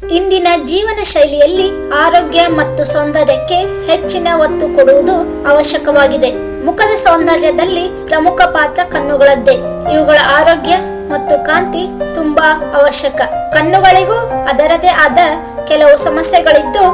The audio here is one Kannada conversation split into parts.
ಇಂದಿನ ಜೀವನ ಶೈಲಿಯಲ್ಲಿ ಆರೋಗ್ಯ ಮತ್ತು ಸೌಂದರ್ಯಕ್ಕೆ ಹೆಚ್ಚಿನ ಒತ್ತು ಕೊಡುವುದು ಅವಶ್ಯಕವಾಗಿದೆ. ಮುಖದ ಸೌಂದರ್ಯದಲ್ಲಿ ಪ್ರಮುಖ ಪಾತ್ರ ಕಣ್ಣುಗಳದ್ದೇ. ಇವುಗಳ ಆರೋಗ್ಯ ಮತ್ತು ಕಾಂತಿ ತುಂಬಾ ಅವಶ್ಯಕ. ಕಣ್ಣುಗಳಿಗೂ ಅದರದೇ ಆದ ಕೆಲವು ಸಮಸ್ಯೆಗಳಿದ್ದು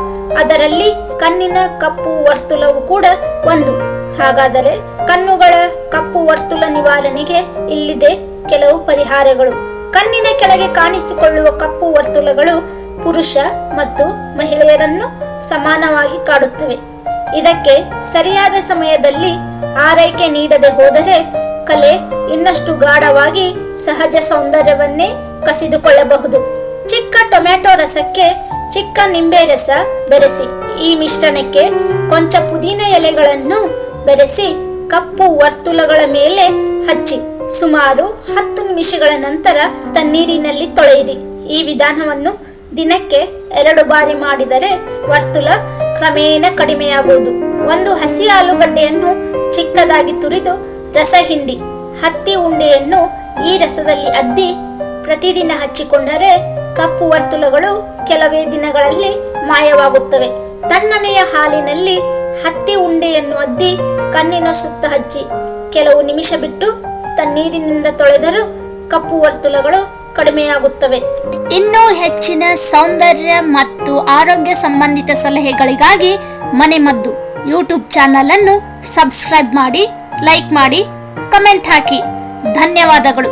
ಅದರಲ್ಲಿ ಕಣ್ಣಿನ ಕಪ್ಪು ವರ್ತುಲವು ಕೂಡ ಒಂದು. ಹಾಗಾದರೆ ಕಣ್ಣುಗಳ ಕಪ್ಪು ವರ್ತುಲ ನಿವಾರಣೆಗೆ ಇಲ್ಲಿದೆ ಕೆಲವು ಪರಿಹಾರಗಳು. ಕಣ್ಣಿನ ಕೆಳಗೆ ಕಾಣಿಸಿಕೊಳ್ಳುವ ಕಪ್ಪು ವರ್ತುಲಗಳು ಪುರುಷ ಮತ್ತು ಮಹಿಳೆಯರನ್ನು ಸಮಾನವಾಗಿ ಕಾಡುತ್ತವೆ. ಇದಕ್ಕೆ ಸರಿಯಾದ ಸಮಯದಲ್ಲಿ ಆರೈಕೆ ನೀಡದೆ ಹೋದರೆ ಕಲೆ ಇನ್ನಷ್ಟು ಗಾಢವಾಗಿ ಸಹಜ ಸೌಂದರ್ಯವನ್ನೇ ಕಸಿದುಕೊಳ್ಳಬಹುದು. ಚಿಕ್ಕ ಟೊಮ್ಯಾಟೊ ರಸಕ್ಕೆ ಚಿಕ್ಕ ನಿಂಬೆ ರಸ ಬೆರೆಸಿ, ಈ ಮಿಶ್ರಣಕ್ಕೆ ಕೊಂಚ ಪುದೀನ ಎಲೆಗಳನ್ನು ಬೆರೆಸಿ ಕಪ್ಪು ವರ್ತುಲಗಳ ಮೇಲೆ ಹಚ್ಚಿ ಸುಮಾರು 10 ನಿಮಿಷಗಳ ನಂತರ ತಣ್ಣೀರಿನಲ್ಲಿ ತೊಳೆಯಿರಿ. ಈ ವಿಧಾನವನ್ನು ದಿನಕ್ಕೆ 2 ಬಾರಿ ಮಾಡಿದರೆ ವರ್ತುಲ ಕ್ರಮೇಣ ಕಡಿಮೆಯಾಗುವುದು. ಒಂದು ಹಸಿ ಆಲೂಗಡ್ಡೆಯನ್ನು ಚಿಕ್ಕದಾಗಿ ತುರಿದು ರಸ ಹಿಂಡಿ ಹತ್ತಿ ಉಂಡೆಯನ್ನು ಈ ರಸದಲ್ಲಿ ಅದ್ದಿ ಪ್ರತಿದಿನ ಹಚ್ಚಿಕೊಂಡರೆ ಕಪ್ಪು ವರ್ತುಲಗಳು ಕೆಲವೇ ದಿನಗಳಲ್ಲಿ ಮಾಯವಾಗುತ್ತವೆ. ತಣ್ಣನೆಯ ಹಾಲಿನಲ್ಲಿ ಹತ್ತಿ ಉಂಡೆಯನ್ನು ಅದ್ದಿ ಕಣ್ಣಿನ ಸುತ್ತ ಹಚ್ಚಿ ಕೆಲವು ನಿಮಿಷ ಬಿಟ್ಟು ತಣ್ಣೀರಿನಿಂದ ತೊಳೆದರೂ ಕಪ್ಪು ವರ್ತುಲಗಳು ಕಡಿಮೆಯಾಗುತ್ತವೆ. ಇನ್ನೂ ಹೆಚ್ಚಿನ ಸೌಂದರ್ಯ ಮತ್ತು ಆರೋಗ್ಯ ಸಂಬಂಧಿತ ಸಲಹೆಗಳಿಗಾಗಿ ಮನೆಮದ್ದು ಯೂಟ್ಯೂಬ್ ಚಾನಲ್ ಅನ್ನು ಸಬ್ಸ್ಕ್ರೈಬ್ ಮಾಡಿ, ಲೈಕ್ ಮಾಡಿ, ಕಮೆಂಟ್ ಹಾಕಿ. ಧನ್ಯವಾದಗಳು.